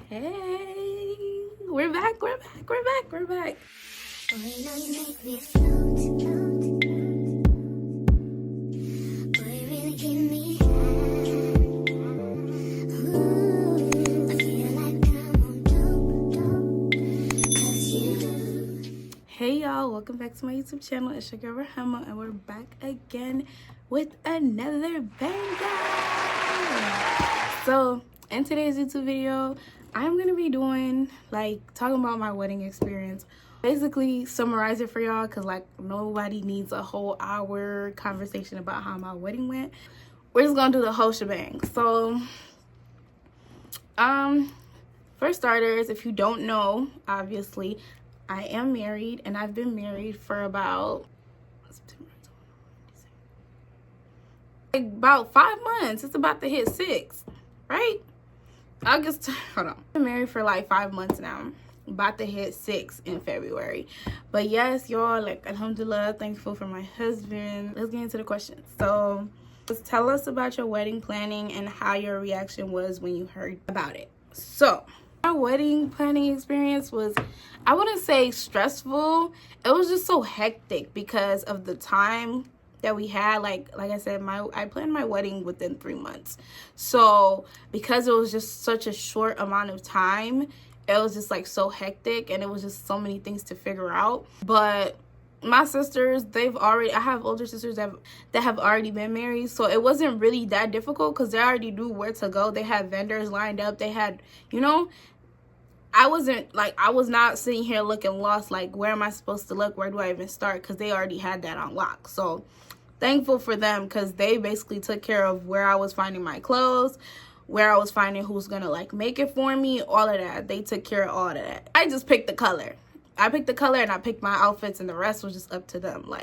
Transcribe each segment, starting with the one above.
Hey, we're back. Boy, now you make me float. Boy, really give me high. Ooh, I feel like I'm on dope, 'cause you. Hey y'all, welcome back to my YouTube channel. It's your girl Rahema, and we're back again with another banger. So in today's YouTube video, I'm gonna be doing talking about my wedding experience. Basically summarize it for y'all, because nobody needs a whole hour conversation about how my wedding went. We're just gonna do the whole shebang. So for starters, if you don't know, obviously I am married, and I've been married for about 5 months. It's about to hit 6, right? August. Hold on. I've been married for 5 months now. About to hit 6 in February. But yes, y'all, alhamdulillah, thankful for my husband. Let's get into the questions. So just tell us about your wedding planning and how your reaction was when you heard about it. So my wedding planning experience was, I wouldn't say stressful. It was just so hectic because of the time that we had. Like I said, I planned my wedding within 3 months. So because it was just such a short amount of time, it was just so hectic, and it was just so many things to figure out. But my sisters, I have older sisters that have already been married, so it wasn't really that difficult because they already knew where to go. They had vendors lined up. They had, I was not sitting here looking lost, where am I supposed to look? Where do I even start? Because they already had that on lock. So thankful for them, because they basically took care of where I was finding my clothes, where I was finding who's gonna make it for me, all of that. They took care of all of that. I just picked the color. I picked the color and I picked my outfits, and the rest was just up to them.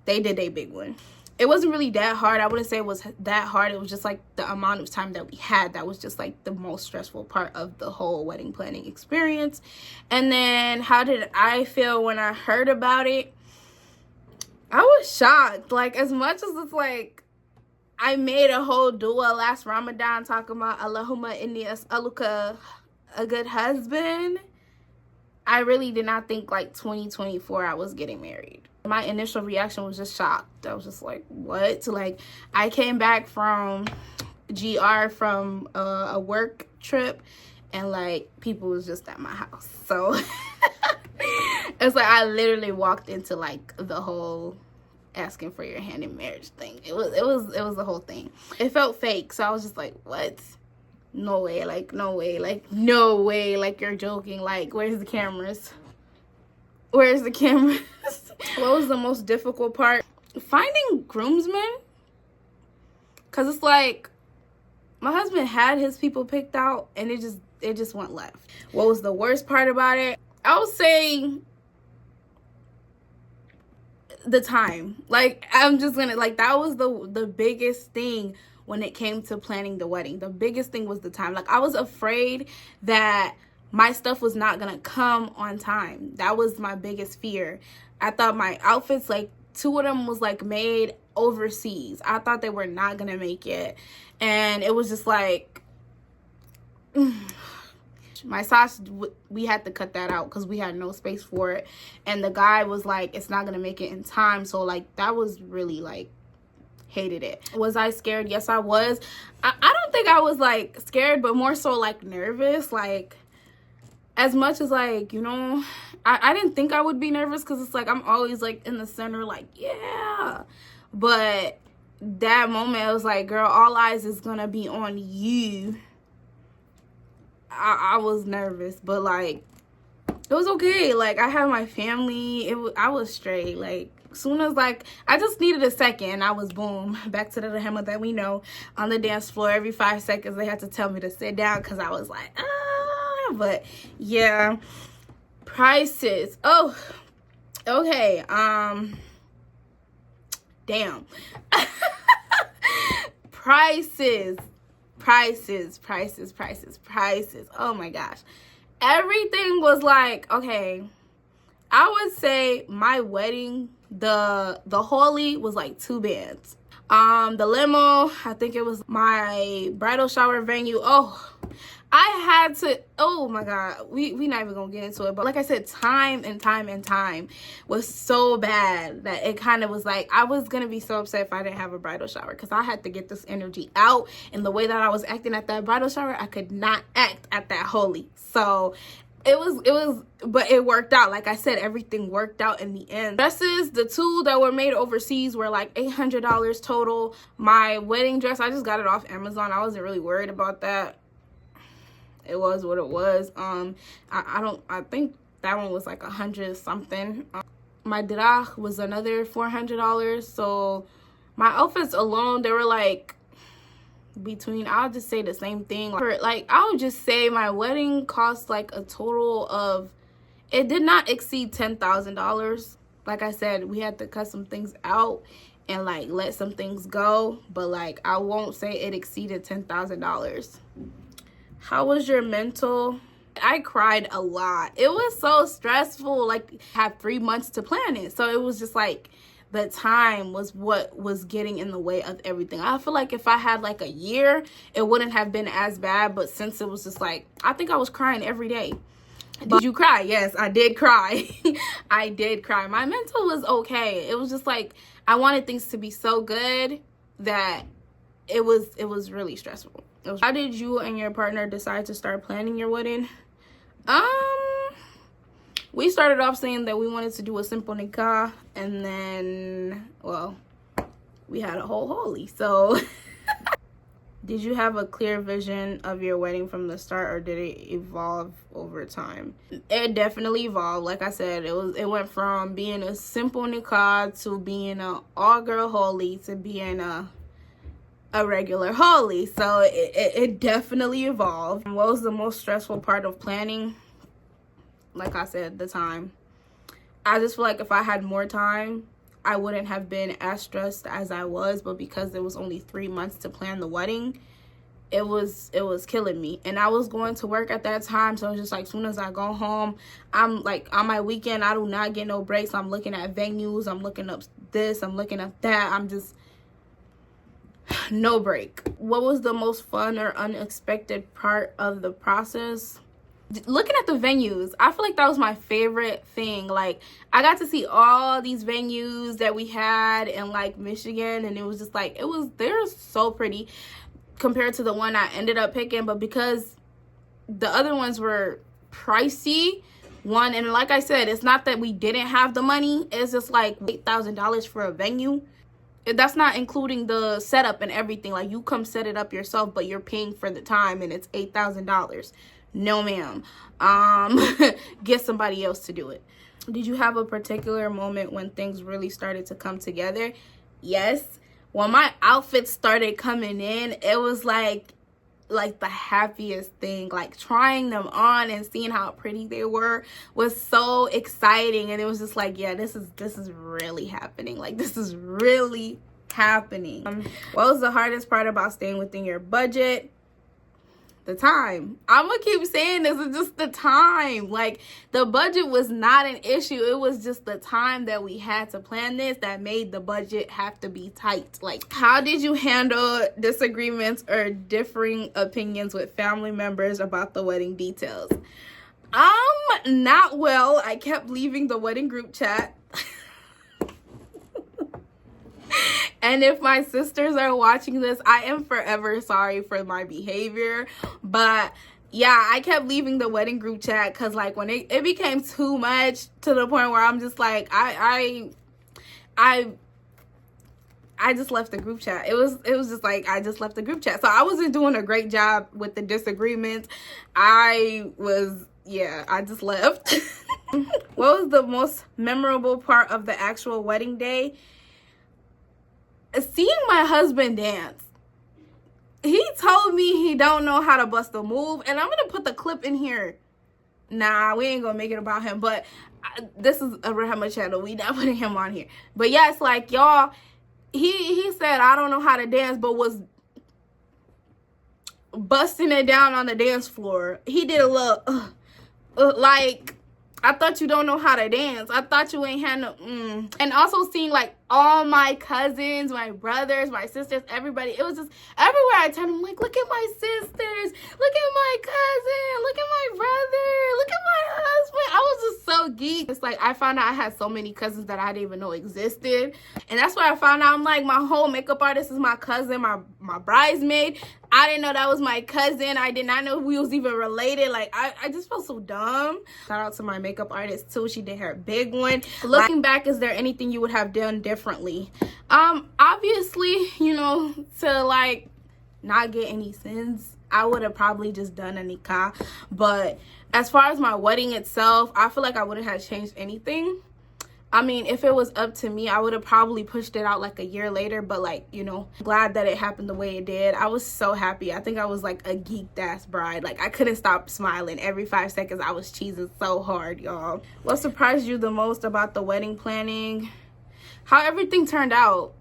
They did a big one. It wasn't really that hard. I wouldn't say it was that hard. It was just the amount of time that we had that was just the most stressful part of the whole wedding planning experience. And then how did I feel when I heard about it? I was shocked. As much as it's I made a whole dua last Ramadan talking about Allahumma inni as'aluka a good husband, I really did not think 2024 I was getting married. My initial reaction was just shocked. I was just what? I came back from GR from a work trip, and people was just at my house. So it's I literally walked into the whole asking for your hand in marriage thing. It was the whole thing. It felt fake, so I was just what? No way, no way, no way, you're joking. Where's the cameras? What was the most difficult part? Finding groomsmen, because it's my husband had his people picked out, and it just went left. What was the worst part about it? I would say the time. I'm just gonna that was the biggest thing when it came to planning the wedding. The biggest thing was the time. I was afraid that my stuff was not gonna come on time. That was my biggest fear. I thought my outfits, 2 of them was made overseas. I thought they were not gonna make it, and it was just my sash, we had to cut that out because we had no space for it. And the guy was it's not gonna make it in time. So that was really hated it. Was I scared? Yes, I was. I don't think I was scared, but more so nervous. As much as I didn't think I would be nervous, because it's I'm always in the center, yeah. But that moment, I was girl, all eyes is gonna be on you. I was nervous, but it was okay. I had my family. I was straight. Soon as I just needed a second, and I was boom back to the Rahema that we know on the dance floor. Every 5 seconds they had to tell me to sit down, because I was but yeah. Prices. Oh, okay. Damn. Prices. Oh my gosh. Everything was okay. I would say my wedding, the Holy was 2 bands. The limo, I think it was my bridal shower venue. Oh, I had to, oh my God, we not even gonna get into it. But like I said, time and time was so bad that it kind of was like, I was gonna be so upset if I didn't have a bridal shower, because I had to get this energy out. And the way that I was acting at that bridal shower, I could not act at that holy. So but it worked out. Like I said, everything worked out in the end. Dresses, the two that were made overseas were like $800 total. My wedding dress, I just got it off Amazon. I wasn't really worried about that. It was what it was. I think that one was like 100 something. My dirah was another $400. So my outfits alone, they were like between, I'll just say the same thing. Like I would just say my wedding cost like a total of, it did not exceed $10,000. Like I said, we had to cut some things out and like let some things go, but like I won't say it exceeded $10,000. How was your mental? I cried a lot. It was so stressful. Like, I had 3 months to plan it. So it was just like the time was what was getting in the way of everything. I feel like if I had like a year, it wouldn't have been as bad. But since it was just like, I think I was crying every day. Did you cry? Yes, I did cry. I did cry. My mental was okay. It was just like, I wanted things to be so good that it was really stressful. How did you and your partner decide to start planning your wedding? We started off saying that we wanted to do a simple nikah, and then, well, we had a whole holy. So did you have a clear vision of your wedding from the start, or did it evolve over time? It definitely evolved. Like I said, it went from being a simple nikah to being a all-girl holy to being a regular holy. So it definitely evolved. What was the most stressful part of planning? Like I said, the time. I just feel like if I had more time, I wouldn't have been as stressed as I was. But because it was only 3 months to plan the wedding, it was killing me. And I was going to work at that time, so it's just like, as soon as I go home, I'm like, on my weekend, I do not get no breaks. I'm looking at venues, I'm looking up this, I'm looking up that. I'm just no break. What was the most fun or unexpected part of the process? Looking at the venues. I feel like that was my favorite thing. Like, I got to see all these venues that we had in like Michigan, and it was just like, they're so pretty compared to the one I ended up picking. But because the other ones were pricey, and like I said, it's not that we didn't have the money, it's just like $8,000 for a venue. That's not including the setup and everything. Like, you come set it up yourself, but you're paying for the time, and it's $8,000. No, ma'am. Get somebody else to do it. Did you have a particular moment when things really started to come together? Yes. When my outfits started coming in, it was like the happiest thing. Like, trying them on and seeing how pretty they were was so exciting. And it was just like, yeah, this is really happening. Like, this is really happening. What was the hardest part about staying within your budget? The time. I'm gonna keep saying this, is just the time. Like, the budget was not an issue. It was just the time that we had to plan this that made the budget have to be tight. Like, how did you handle disagreements or differing opinions with family members about the wedding details? Not well. I kept leaving the wedding group chat. And if my sisters are watching this, I am forever sorry for my behavior. But yeah, I kept leaving the wedding group chat because, like, when it became too much, to the point where I'm just like, I just left the group chat. It was just like, I just left the group chat. So I wasn't doing a great job with the disagreements. I just left. What was the most memorable part of the actual wedding day? Seeing my husband dance. He told me he don't know how to bust a move, and I'm gonna put the clip in here. Nah, we ain't gonna make it about him, but this is a Rahama channel. We not putting him on here. But yeah, it's like, y'all, he said I don't know how to dance, but was busting it down on the dance floor. He did a little like, I thought you don't know how to dance. I thought you ain't had no And also seeing like all my cousins, my brothers, my sisters, everybody. It was just everywhere I turned, I'm like, look at my sisters, look at my cousin, look at my brother, look at my husband. I was just so geeked. It's like I found out I had so many cousins that I didn't even know existed. And that's where I found out I'm like, my whole makeup artist is my cousin, my bridesmaid. I didn't know that was my cousin. I did not know we was even related. Like, I just felt so dumb. Shout out to my makeup artist, too. She did her big one. Looking back, is there anything you would have done differently? Obviously, you know, to, like, not get any sins, I would have probably just done a nikah. But as far as my wedding itself, I feel like I wouldn't have changed anything. I mean, if it was up to me, I would have probably pushed it out like a year later, but like, you know, glad that it happened the way it did. I was so happy. I think I was like a geeked ass bride. Like, I couldn't stop smiling. Every 5 seconds I was cheesing so hard, y'all. What surprised you the most about the wedding planning? How everything turned out.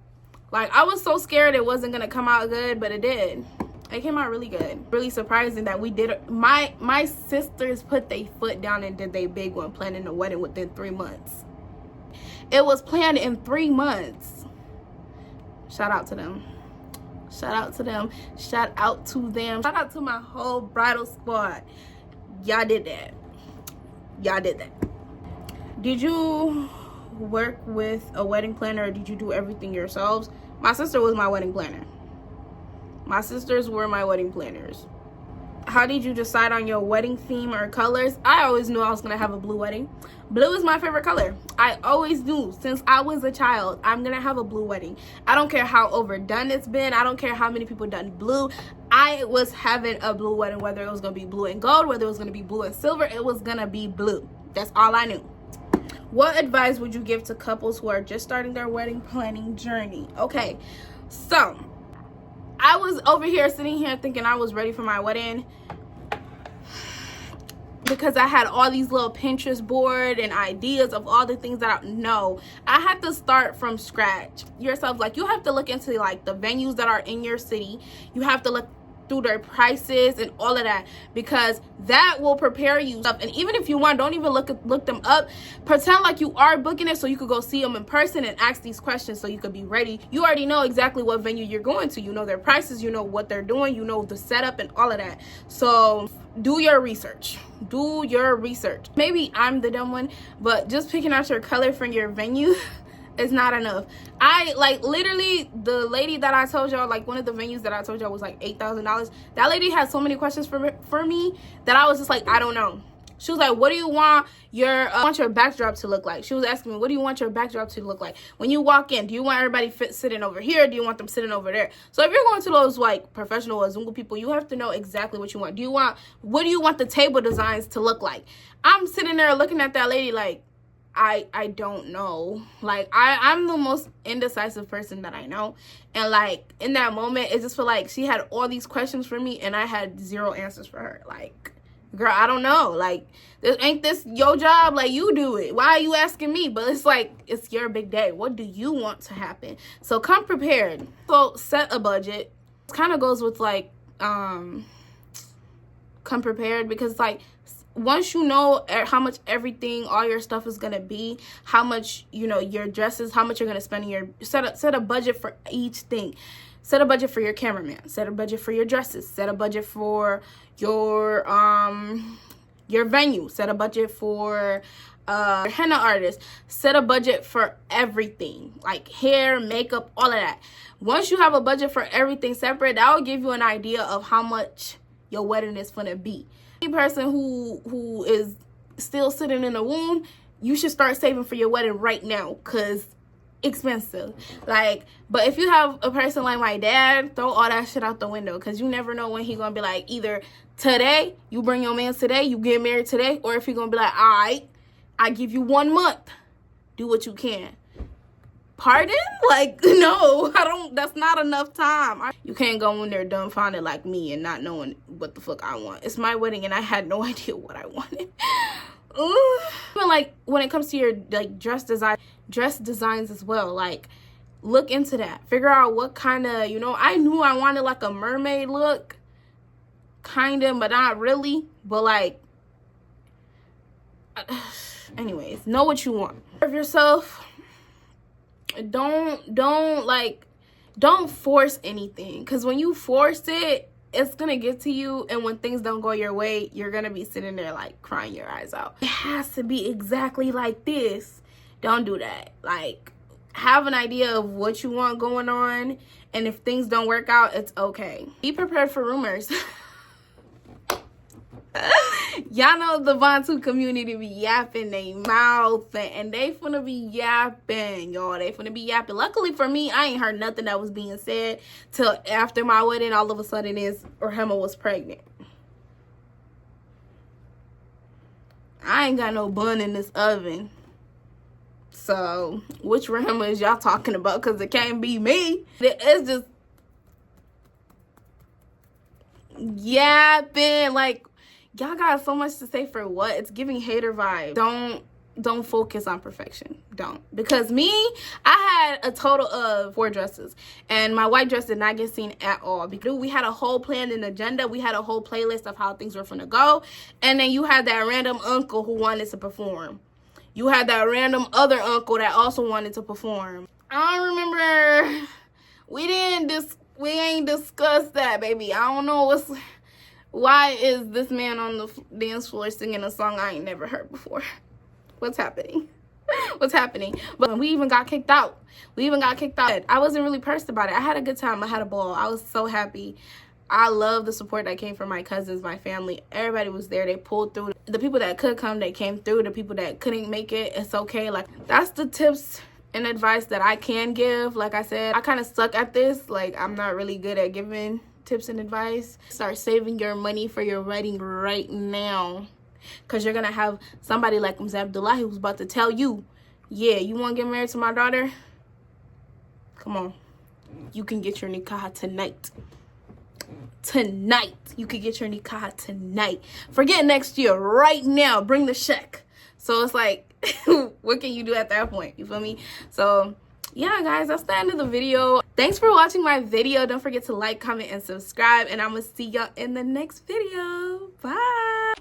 Like, I was so scared it wasn't gonna come out good, but it did. It came out really good. Really surprising that we did. My sisters put their foot down and did their big one, planning the wedding within 3 months. It was planned in 3 months. Shout out to them. Shout out to them. Shout out to them. Shout out to my whole bridal squad. Y'all did that. Y'all did that. Did you work with a wedding planner or did you do everything yourselves? My sister was my wedding planner. My sisters were my wedding planners. How did you decide on your wedding theme or colors? I always knew I was gonna have a blue wedding. Blue is my favorite color. I always knew since I was a child, I'm gonna have a blue wedding. I don't care how overdone it's been. I don't care how many people done blue. I was having a blue wedding, whether it was gonna be blue and gold, whether it was gonna be blue and silver, it was gonna be blue. That's all I knew. What advice would you give to couples who are just starting their wedding planning journey? Okay, so I was over here sitting here thinking I was ready for my wedding because I had all these little Pinterest board and ideas of all the things that I had to start from scratch yourself. Like, you have to look into like the venues that are in your city. You have to look through their prices and all of that, because that will prepare you. And even if you want, don't even look them up. Pretend like you are booking it so you could go see them in person and ask these questions so you could be ready. You already know exactly what venue you're going to. You know their prices, you know what they're doing, you know the setup and all of that. So do your research. Do your research. Maybe I'm the dumb one, but just picking out your color from your venue is not enough. I like literally the lady that I told y'all, like one of the venues that I told y'all was like $8,000. That lady had so many questions for me that I was just like, I don't know. She was like, what do you want your backdrop to look like? She was asking me, what do you want your backdrop to look like? When you walk in, do you want everybody sitting over here? Do you want them sitting over there? So if you're going to those like professional Azungu people, you have to know exactly what you want. What do you want the table designs to look like? I'm sitting there looking at that lady like, I don't know. Like, I'm the most indecisive person that I know. And like in that moment, it just felt like she had all these questions for me and I had 0 answers for her. Like, girl, I don't know. Like, ain't this your job? Like, you do it. Why are you asking me? But it's like, it's your big day. What do you want to happen? So come prepared. So set a budget. It kind of goes with like come prepared, because like once you know how much everything, all your stuff is gonna be, how much, you know, your dresses, how much you're gonna spend in your set a budget for each thing. Set a budget for your cameraman, set a budget for your dresses, set a budget for your venue, set a budget for your henna artist, set a budget for everything, like hair, makeup, all of that. Once you have a budget for everything separate, that will give you an idea of how much your wedding is gonna be. Any person who is still sitting in a womb, you should start saving for your wedding right now, because expensive. Like, but if you have a person like my dad, throw all that shit out the window, because you never know when he gonna be like, either today, you bring your man today, you get married today, or if he gonna be like, all right, I give you 1 month, do what you can. Pardon? Like, no, that's not enough time. You can't go in there dumbfounded like me and not knowing what the fuck I want. It's my wedding and I had no idea what I wanted. Even like when it comes to your like dress designs as well, like look into that. Figure out what kind of, you know, I knew I wanted like a mermaid look, kind of, but not really. But like, anyways, know what you want of yourself. Don't force anything, because when you force it, it's gonna get to you, and when things don't go your way, you're gonna be sitting there like crying your eyes out. It has to be exactly like this. Don't do that. Like, have an idea of what you want going on, and if things don't work out, it's okay. Be prepared for rumors. Y'all know the Bantu community be yapping they mouth, and they finna be yapping, y'all. They finna be yapping. Luckily for me, I ain't heard nothing that was being said till after my wedding. All of a sudden is Rahema was pregnant. I ain't got no bun in this oven. So, which Rahema is y'all talking about? Because it can't be me. It's just yapping. Like, y'all got so much to say for what? It's giving hater vibe. Don't focus on perfection. Don't. Because me, I had a total of 4 dresses, and my white dress did not get seen at all. Because we had a whole plan and agenda. We had a whole playlist of how things were finna go. And then you had that random uncle who wanted to perform. You had that random other uncle that also wanted to perform. I don't remember. We ain't discussed that, baby. I don't know why is this man on the dance floor singing a song I ain't never heard before? What's happening? What's happening? But we even got kicked out. I wasn't really pressed about it. I had a good time. I had a ball. I was so happy. I love the support that came from my cousins, my family. Everybody was there. They pulled through. The people that could come, they came through. The people that couldn't make it, it's okay. Like, that's the tips and advice that I can give. Like I said, I kind of suck at this. Like, I'm not really good at giving tips and advice. Start saving your money for your wedding right now, because you're gonna have somebody like Mz Abdullahi who's about to tell you, yeah, you want to get married to my daughter? Come on, you can get your nikah tonight. You could get your nikah tonight. Forget next year. Right now, bring the check. So it's like, what can you do at that point? You feel me? So yeah, guys, that's the end of the video. Thanks for watching my video. Don't forget to like, comment, and subscribe, and I'm gonna see y'all in the next video. Bye.